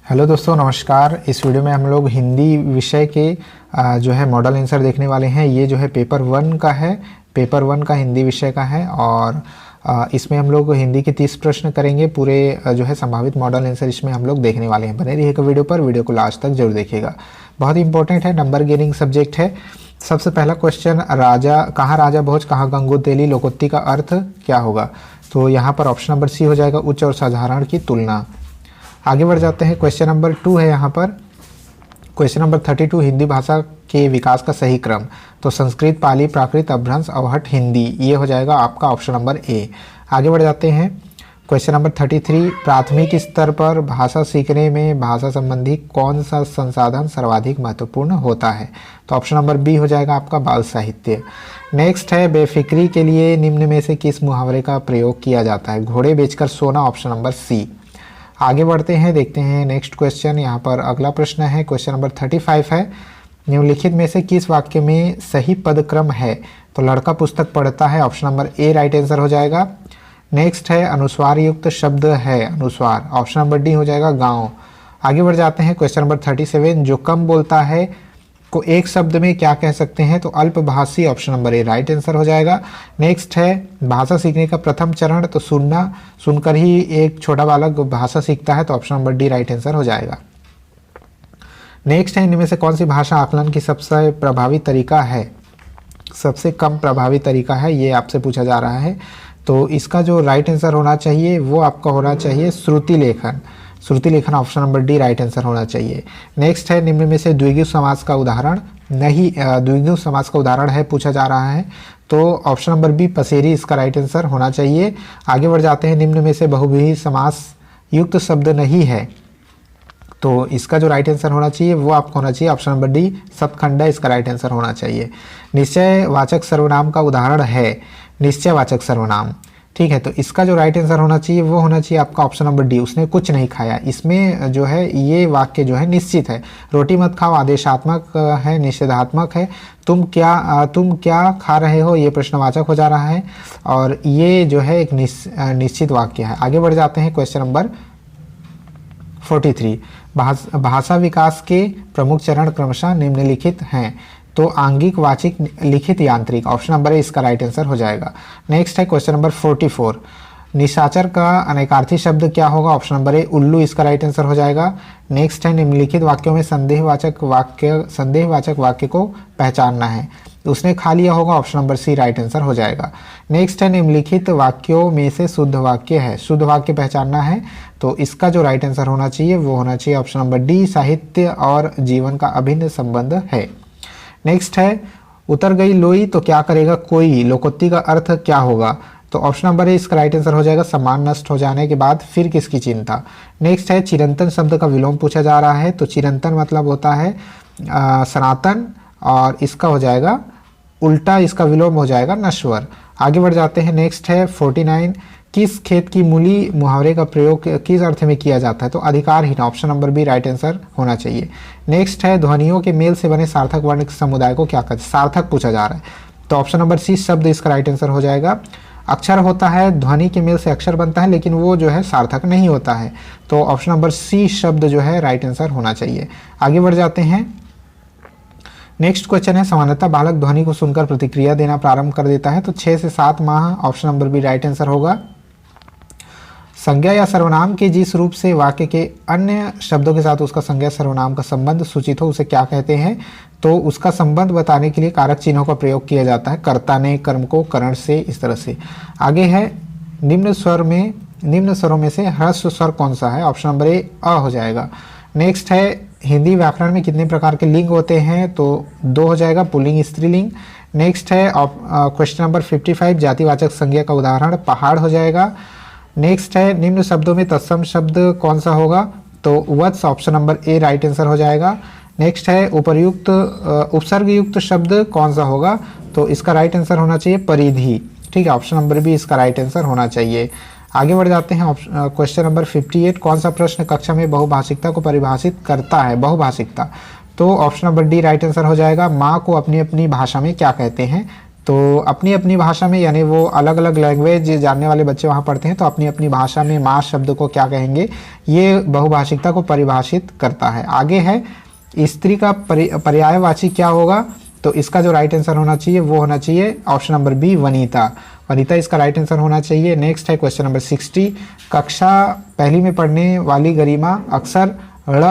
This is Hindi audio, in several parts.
हेलो दोस्तों, नमस्कार। इस वीडियो में हम लोग हिंदी विषय के जो है मॉडल आंसर देखने वाले हैं। ये जो है पेपर वन का है, पेपर वन का हिंदी विषय का है और इसमें हम लोग हिंदी के 30 प्रश्न करेंगे। पूरे जो है संभावित मॉडल आंसर इसमें हम लोग देखने वाले हैं। बने रहिएगा वीडियो पर, वीडियो को लास्ट तक जरूर देखिएगा। बहुत इंपॉर्टेंट है, नंबर गेनिंग सब्जेक्ट है। सबसे पहला क्वेश्चन, कहाँ राजा भोज कहाँ गंगू तेली, लोकोक्ति का अर्थ क्या होगा? तो यहाँ पर ऑप्शन नंबर सी हो जाएगा, उच्च और साधारण की तुलना। आगे बढ़ जाते हैं, क्वेश्चन नंबर 2 है यहाँ पर। क्वेश्चन नंबर 32, हिंदी भाषा के विकास का सही क्रम। तो संस्कृत, पाली, प्राकृत, अपभ्रंश, अवहट, हिंदी, ये हो जाएगा आपका ऑप्शन नंबर ए। आगे बढ़ जाते हैं, क्वेश्चन नंबर 33, प्राथमिक स्तर पर भाषा सीखने में भाषा संबंधी कौन सा संसाधन सर्वाधिक महत्वपूर्ण होता है? तो ऑप्शन नंबर बी हो जाएगा आपका बाल साहित्य। नेक्स्ट है, बेफिक्री के लिए निम्न में से किस मुहावरे का प्रयोग किया जाता है? घोड़े बेचकर सोना, ऑप्शन नंबर सी। आगे बढ़ते हैं, देखते हैं नेक्स्ट क्वेश्चन। यहाँ पर अगला प्रश्न है, क्वेश्चन नंबर 35 है, निम्नलिखित में से किस वाक्य में सही पदक्रम है? तो लड़का पुस्तक पढ़ता है, option number A right answer हो जाएगा। नेक्स्ट है, अनुस्वार युक्त शब्द है अनुस्वार, ऑप्शन नंबर डी हो जाएगा गांव। आगे बढ़ जाते हैं, क्वेश्चन नंबर 37, जो कम बोलता है को एक शब्द में क्या कह सकते हैं? तो अल्पभाषी, option number A right answer हो जाएगा। नेक्स्ट है, भाषा सीखने का प्रथम चरण, तो सुनना, सुनकर ही एक छोटा बालक भाषा सीखता है, तो option number D right answer हो जाएगा। नेक्स्ट है, इनमें से कौन सी भाषा आकलन की सबसे प्रभावी तरीका है? सबसे कम प्रभावी तरीका है, ये आपसे पूछा जा रहा है। तो इसका जो राइट आंसर होना चाहिए वो आपका होना चाहिए श्रुति लेखन। श्रुति लेखन, option number D right answer होना चाहिए। नेक्स्ट है, निम्न में से द्विगु समास का उदाहरण नहीं, द्विगु समास का उदाहरण है पूछा जा रहा है, तो ऑप्शन नंबर बी पसेरी इसका राइट आंसर होना चाहिए। आगे बढ़ जाते हैं, निम्न में से बहुव्रीहि समास युक्त शब्द नहीं है, तो इसका जो राइट आंसर होना चाहिए वो आपको होना चाहिए ऑप्शन नंबर डी सतखंडा, इसका राइट आंसर होना चाहिए। निश्चयवाचक सर्वनाम का उदाहरण है निश्चयवाचक सर्वनाम, ठीक है, तो इसका जो राइट आंसर होना चाहिए वो होना चाहिए आपका ऑप्शन नंबर डी, उसने कुछ नहीं खाया। इसमें जो है ये वाक्य जो है निश्चित है। रोटी मत खाओ आदेशात्मक है, निषेधात्मक है। तुम क्या खा रहे हो, ये प्रश्नवाचक हो जा रहा है और ये जो है एक निश्चित वाक्य है। आगे बढ़ जाते हैं, क्वेश्चन नंबर 43, भाषा विकास के प्रमुख चरण क्रमशः निम्नलिखित हैं। तो आंगिक, वाचिक, लिखित, यांत्रिक, ऑप्शन नंबर ए इसका राइट आंसर हो जाएगा। नेक्स्ट है, क्वेश्चन नंबर 44, निशाचर का अनेकार्थी शब्द क्या होगा? ऑप्शन नंबर ए उल्लू, इसका राइट आंसर हो जाएगा। नेक्स्ट है, निम्नलिखित वाक्यों में संदेहवाचक वाक्य को पहचानना है। उसने खा लिया होगा, option number C right answer हो जाएगा। नेक्स्ट है, निम्नलिखित वाक्यों में से शुद्ध वाक्य है, शुद्ध वाक्य पहचानना है, तो इसका जो राइट आंसर होना चाहिए वो होना चाहिए ऑप्शन नंबर डी, साहित्य और जीवन का अभिन्न संबंध है। नेक्स्ट है, उतर गई लोई तो क्या करेगा कोई, लोकोक्ति का अर्थ क्या होगा? तो ऑप्शन नंबर ए इसका राइट आंसर हो जाएगा, सम्मान नष्ट हो जाने के बाद फिर किसकी चिंता। नेक्स्ट है, चिरंतन शब्द का विलोम पूछा जा रहा है, तो चिरंतन मतलब होता है सनातन और इसका हो जाएगा उल्टा, इसका विलोम हो जाएगा नश्वर। आगे बढ़ जाते हैं, नेक्स्ट है 49, किस खेत की मूली मुहावरे का प्रयोग किस अर्थ में किया जाता है? तो अधिकारहीन, option number B right answer होना चाहिए। नेक्स्ट है, ध्वनियों के मेल से बने सार्थक वर्ण के समुदाय को क्या कहते हैं? सार्थक पूछा जा रहा है, तो ऑप्शन नंबर सी शब्द इसका राइट आंसर हो जाएगा। अक्षर होता है, ध्वनि के मेल से अक्षर बनता है, लेकिन वो जो है सार्थक नहीं होता है, तो ऑप्शन नंबर सी शब्द जो है राइट आंसर होना चाहिए। आगे बढ़ जाते हैं, नेक्स्ट क्वेश्चन है, सामान्यतः बालक ध्वनि को सुनकर प्रतिक्रिया देना प्रारंभ कर देता है, तो 6 से 7 माह, option number B right answer होगा। संज्ञा या सर्वनाम के जिस रूप से वाक्य के अन्य शब्दों के साथ उसका संज्ञा सर्वनाम का संबंध सूचित हो उसे क्या कहते हैं? तो उसका संबंध बताने के लिए कारक चिन्हों का प्रयोग किया जाता है, कर्ता ने कर्म को करण से, इस तरह से। आगे है, निम्न स्वरों में से ह्रस्व स्वर कौन सा है? ऑप्शन नंबर ए अ हो जाएगा। नेक्स्ट है, हिंदी व्याकरण में कितने प्रकार के लिंग होते हैं? तो 2 हो जाएगा, पुल्लिंग, स्त्रीलिंग। नेक्स्ट है, क्वेश्चन नंबर 55, जातिवाचक संज्ञा का उदाहरण पहाड़ हो जाएगा। नेक्स्ट है, निम्न शब्दों में तत्सम शब्द कौन सा होगा? तो वत्स, option number A right answer हो जाएगा। नेक्स्ट है, उपर्युक्त उपसर्ग युक्त शब्द कौन सा होगा? तो इसका राइट आंसर होना चाहिए परिधि, ठीक है, ऑप्शन नंबर बी इसका राइट आंसर होना चाहिए। आगे बढ़ जाते हैं, क्वेश्चन नंबर 58, कौन सा प्रश्न कक्षा में बहुभाषिकता को परिभाषित करता है? बहुभाषिकता, तो option number D right answer हो जाएगा। माँ को अपनी अपनी भाषा में क्या कहते हैं? तो अपनी अपनी भाषा में, यानी वो अलग अलग लैंग्वेज जानने वाले बच्चे वहाँ पढ़ते हैं, तो अपनी अपनी भाषा में मास शब्द को क्या कहेंगे, ये बहुभाषिकता को परिभाषित करता है। आगे है स्त्री का पर्यायवाची क्या होगा, तो इसका जो राइट आंसर होना चाहिए वो होना चाहिए ऑप्शन नंबर बी, वनिता। वनिता इसका राइट आंसर होना चाहिए। नेक्स्ट है क्वेश्चन नंबर 60, कक्षा पहली में पढ़ने वाली गरिमा अक्सर ड़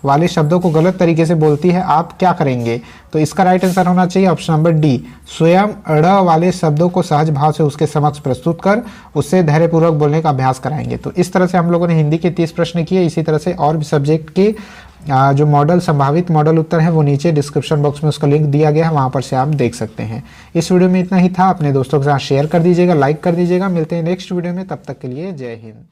वाले शब्दों को गलत तरीके से बोलती है, आप क्या करेंगे, तो इसका राइट आंसर होना चाहिए ऑप्शन नंबर डी, स्वयं ड़ वाले शब्दों को सहज भाव से उसके समक्ष प्रस्तुत कर उससे धैर्यपूर्वक बोलने का अभ्यास कराएंगे। तो इस तरह से हम लोगों ने हिंदी के 30 प्रश्न किए। इसी तरह से और भी सब्जेक्ट के जो मॉडल, संभावित मॉडल उत्तर हैं वो नीचे डिस्क्रिप्शन बॉक्स में उसका लिंक दिया गया है, वहाँ पर से आप देख सकते हैं। इस वीडियो में इतना ही था। अपने दोस्तों के साथ शेयर कर दीजिएगा, लाइक कर दीजिएगा। मिलते हैं नेक्स्ट वीडियो में, तब तक के लिए जय हिंद।